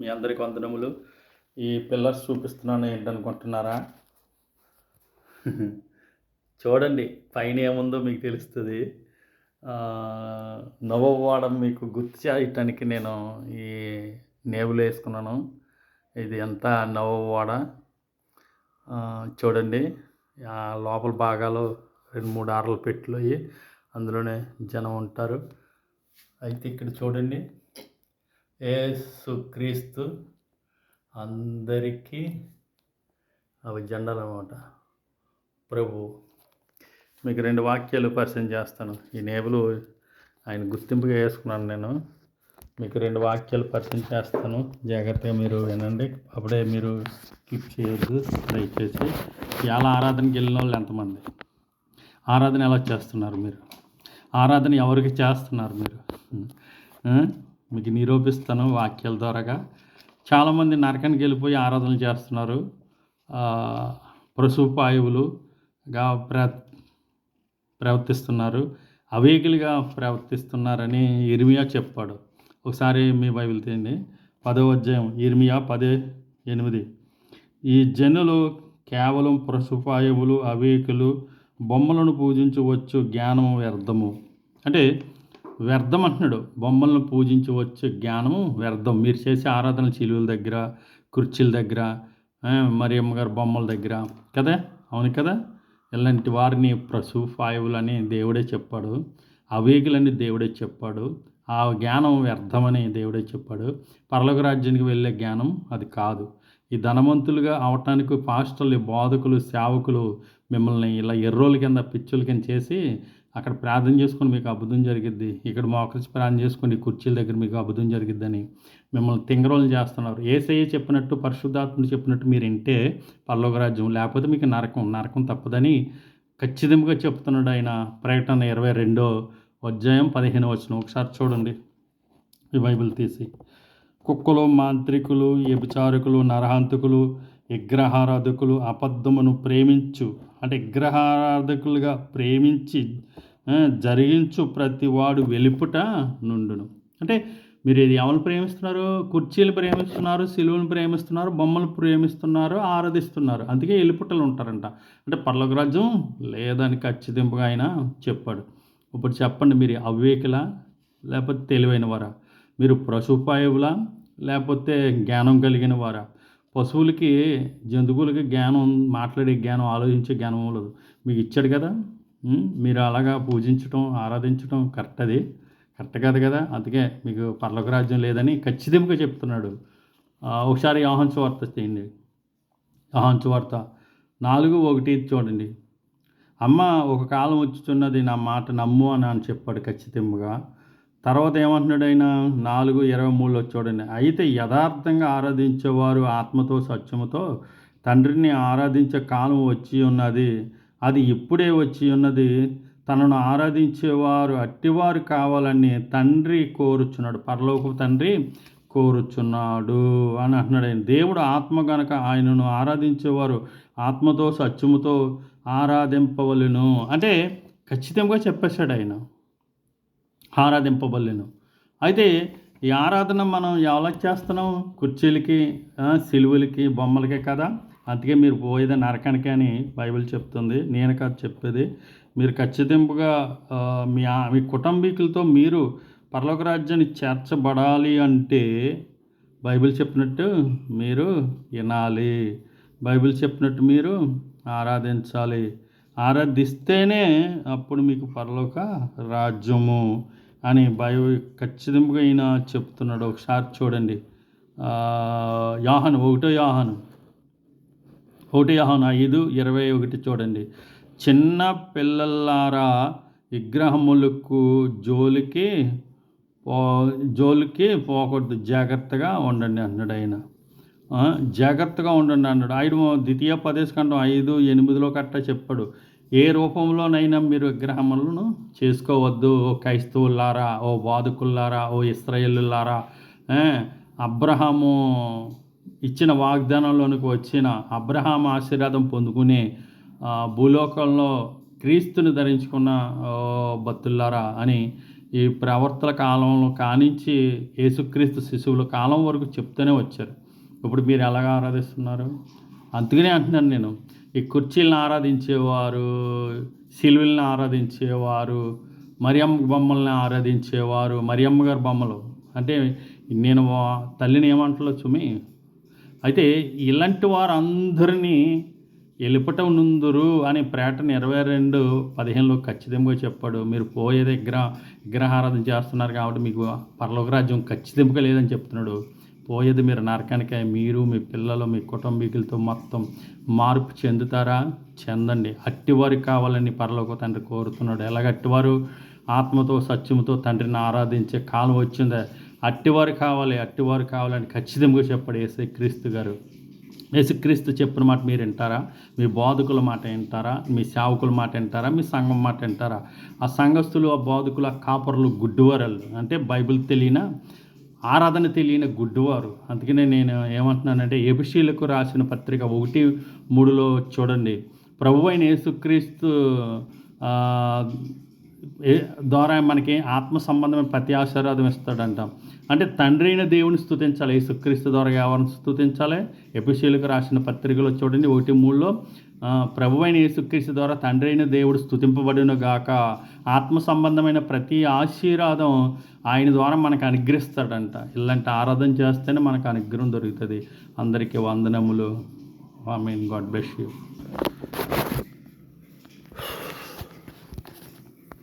మీ అందరికి వందనములు. ఈ పిల్లర్స్ చూపిస్తున్నాను ఏంటనుకుంటున్నారా? చూడండి పైన ఏముందో మీకు తెలుస్తుంది. నవవాడం మీకు గుర్తు చేయటానికి నేను ఈ నేవులు వేసుకున్నాను. ఇది ఎంత నవవాడ చూడండి. లోపల భాగాలు 2-3 ఆరల పెట్టులు అయ్యి అందులోనే జనం ఉంటారు. అయితే ఇక్కడ చూడండి, యేసుక్రీస్తు అందరికీ అవి జెండాలు అన్నమాట. ప్రభు మీకు 2 వాక్యాలు పరిచయం చేస్తాను. ఈ నేబులు ఆయన గుర్తింపుగా వేసుకున్నాను నేను. మీకు 2 వాక్యాలు పరిచయం చేస్తాను, జాగ్రత్తగా మీరు వినండి. అప్పుడే మీరు క్లిక్ చేయొద్దు దయచేసి. ఇవాళ ఆరాధనకి వెళ్ళిన వాళ్ళు ఎంతమంది? ఆరాధన ఎలా చేస్తున్నారు మీరు? ఆరాధన ఎవరికి చేస్తున్నారు మీరు? మీకు నిరూపిస్తాను వాక్యాల ద్వారాగా. చాలామంది నరకానికి వెళ్ళిపోయి ఆరాధనలు చేస్తున్నారు. పశుపాయువులుగా ప్రవర్తిస్తున్నారు, అవేకులుగా ప్రవర్తిస్తున్నారని ఇర్మియా చెప్పాడు. ఒకసారి మీ బైబిల్ తీయండి, 10వ అధ్యాయం ఇర్మియా 10:8. ఈ జనులు కేవలం పశుపాయువులు, అవేకులు, బొమ్మలను పూజించవచ్చు, జ్ఞానము వ్యర్థము. అంటే వ్యర్థం అంటున్నాడు. బొమ్మలను పూజించవచ్చు, జ్ఞానము వ్యర్థం. మీరు చేసే ఆరాధన చిలువల దగ్గర, కుర్చీల దగ్గర, మరియమ్మ గారి బొమ్మల దగ్గర కదా, అవును కదా. ఇలాంటి వారిని పశుపాయువులని దేవుడే చెప్పాడు, అవేకులని దేవుడే చెప్పాడు, ఆ జ్ఞానం వ్యర్థమని దేవుడే చెప్పాడు. పరలోక రాజ్యానికి వెళ్ళే జ్ఞానం అది కాదు. ఈ ధనవంతులుగా అవటానికి పాస్టర్లు, బోధకులు, సేవకులు మిమ్మల్ని ఇలా ఎర్రోళ్ళ కింద, పిచ్చుల కింద చేసి అక్కడ ప్రార్థన చేసుకొని మీకు అద్భుతం జరిగిద్ది, ఇక్కడ మోకరించి ప్రార్థన చేసుకొని కుర్చీల దగ్గర మీకు అద్భుతం జరిగిద్దని మిమ్మల్ని తింగరోలు చేస్తున్నారు. యేసయ్య చెప్పినట్టు, పరిశుద్ధాత్ముడు చెప్పినట్టు మీరు వింటే పరలోక రాజ్యం, లేకపోతే మీకు నరకం తప్పదని ఖచ్చితంగా చెప్తున్నాడు ఆయన. ప్రకటన 22వ అధ్యాయం 15వ వచనం ఒకసారి చూడండి ఈ బైబిల్ తీసి. కుక్కలు, మాంత్రికులు, వ్యభిచారకులు, నరహంతకులు, విగ్రహారాధకులు, అబద్ధమును ప్రేమించు అంటే విగ్రహారాధకులుగా ప్రేమించి జరిగించు ప్రతివాడు వెలుపుట నుండును. అంటే మీరు ఇది ఎవరు ప్రేమిస్తున్నారు? కుర్చీలు ప్రేమిస్తున్నారు, సిలువను ప్రేమిస్తున్నారు, బొమ్మలు ప్రేమిస్తున్నారు, ఆరాధిస్తున్నారు. అందుకే వెలుపుటలు ఉంటారంట. అంటే పరలోక రాజ్యం లేదని ఖచ్చితంగా ఆయన చెప్పాడు. ఇప్పుడు చెప్పండి, మీరు అవివేకులా లేకపోతే తెలివైన వారా? మీరు పశుపాయువులా లేకపోతే జ్ఞానం కలిగిన వారా? పశువులకి, జంతువులకి జ్ఞానం, మాట్లాడే జ్ఞానం, ఆలోచించే జ్ఞానం లేదు. మీకు ఇచ్చాడు కదా. మీరు అలాగా పూజించడం, ఆరాధించడం కరెక్ట్ కాదు కదా. అందుకే మీకు పరలోక రాజ్యం లేదని ఖచ్చితంగా చెప్తున్నాడు. ఒకసారి యోహాను సువార్త చేయండి. యోహాను సువార్త 4:1 చూడండి. అమ్మ ఒక కాలం వచ్చుచున్నది, నా మాట నమ్ము అని చెప్పాడు ఖచ్చితంగా. తర్వాత ఏమంటున్నాడు ఆయన? 4:23 చూడండి. అయితే యథార్థంగా ఆరాధించేవారు ఆత్మతో సత్యముతో తండ్రిని ఆరాధించే కాలం వచ్చి ఉన్నది, అది ఇప్పుడే వచ్చి ఉన్నది. తనను ఆరాధించేవారు అట్టివారు కావాలని తండ్రి కోరుచున్నాడు, పరలోకపు తండ్రి కోరుచున్నాడు అని అంటున్నాడు ఆయన. దేవుడు ఆత్మ గనక ఆయనను ఆరాధించేవారు ఆత్మతో సత్యముతో ఆరాధింపవలెను అంటే ఖచ్చితంగా చెప్పేశాడు ఆయన, ఆరాధింపవలెను. అయితే ఈ ఆరాధన మనం ఎలా చేస్తున్నాం? కుర్చీలకి, సిలువలకి, బొమ్మలకే కదా. అందుకే మీరు పోయేది నరకానికి అని బైబిల్ చెప్తుంది, నేను కాదు చెప్పేది. మీరు ఖచ్చితంగా మీ కుటుంబీకులతో మీరు పరలోక రాజ్యాన్ని చేర్చబడాలి అంటే బైబిల్ చెప్పినట్టు మీరు వినాలి, బైబిల్ చెప్పినట్టు మీరు ఆరాధించాలి. ఆరాధిస్తేనే అప్పుడు మీకు పరలోక రాజ్యము అని బైబిల్ ఖచ్చితంగా ఈయన చెప్తున్నాడు. ఒకసారి చూడండి, యోహాను 1 యోహాను 5:21 చూడండి. చిన్న పిల్లలారా విగ్రహములకు జోలికి పోకూడదు, జాగ్రత్తగా ఉండండి అన్నాడు ఆయన. జాగ్రత్తగా ఉండండి అన్నాడు ఆయన. ద్వితీయోపదేశకాండం 5:8 కట్ట చెప్పాడు, ఏ రూపంలోనైనా మీరు విగ్రహములను చేసుకోవద్దు. ఓ క్రైస్తవులారా, ఓ బాధకులారా, ఓ ఇశ్రాయేలులారా, అబ్రహాము ఇచ్చిన వాగ్దానంలోనికి వచ్చిన, అబ్రహాం ఆశీర్వాదం పొందుకునే భూలోకంలో క్రీస్తుని ధరించుకున్న భక్తులారా అని ఈ ప్రవర్తన కాలంలో కానించి యేసుక్రీస్తు శిశువుల కాలం వరకు చెప్తూనే వచ్చారు. ఇప్పుడు మీరు ఎలాగ ఆరాధిస్తున్నారు? అందుకనే అంటున్నాను నేను, ఈ కుర్చీలను ఆరాధించేవారు, శిలువలను ఆరాధించేవారు, మరియమ్మ బొమ్మల్ని ఆరాధించేవారు, మరియమ్మ గారి బొమ్మలు అంటే నేను తల్లిని ఏమంటలో చుమి. అయితే ఇలాంటి వారందరినీ ఎలుపట నుందురు అని ప్రకటన 22:15 ఖచ్చితంగా చెప్పాడు. మీరు పోయేది విగ్రహారాధన చేస్తున్నారు కాబట్టి మీకు పరలోక రాజ్యం ఖచ్చితంగా లేదని చెప్తున్నాడు. పోయేది మీరు నరకానికే. మీరు మీ పిల్లలు మీ కుటుంబీకులతో మొత్తం మార్పు చెందుతారా? చెందండి. అట్టివారికి కావాలని పరలోక తండ్రి కోరుతున్నాడు. ఎలాగ అట్టివారు ఆత్మతో సత్యముతో తండ్రిని ఆరాధించే కాలం వచ్చిందా? అట్టివారు కావాలని ఖచ్చితంగా చెప్పాడు యేసుక్రీస్తు గారు. యేసుక్రీస్తు చెప్పిన మాట మీరు వింటారా? మీ బోధకుల మాట వింటారా? మీ సేవకుల మాట వింటారా? మీ సంఘం మాట వింటారా? ఆ సంఘస్థులు, ఆ బోధకులు, ఆ కాపరులు గుడ్డివారు. అంటే బైబిల్ తెలియని, ఆరాధన తెలియని గుడ్డివారు. అందుకనే నేను ఏమంటున్నానంటే ఎఫెసీయులకు రాసిన పత్రిక 1:3 చూడండి. ప్రభువైన యేసుక్రీస్తు ద్వారా మనకి ఆత్మ సంబంధమైన ప్రతి ఆశీర్వాదం ఇస్తాడంట. అంటే తండ్రి అయిన దేవుని స్తుతించాలి. యేసుక్రీస్తు ద్వారా ఎవరిని స్తుతించాలి? ఎఫెసీయులకు రాసిన పత్రికలో చూడండి 1:3 ప్రభువైన యేసుక్రీస్తు ద్వారా తండ్రి అయిన దేవుడు స్తుతింపబడును గాక. ఆత్మ సంబంధమైన ప్రతి ఆశీర్వాదం ఆయన ద్వారా మనకు అనుగ్రహిస్తాడంట. ఇలాంటి ఆరాధన చేస్తేనే మనకు అనుగ్రహం దొరుకుతుంది. అందరికీ వందనములు. ఆమేన్. God bless you.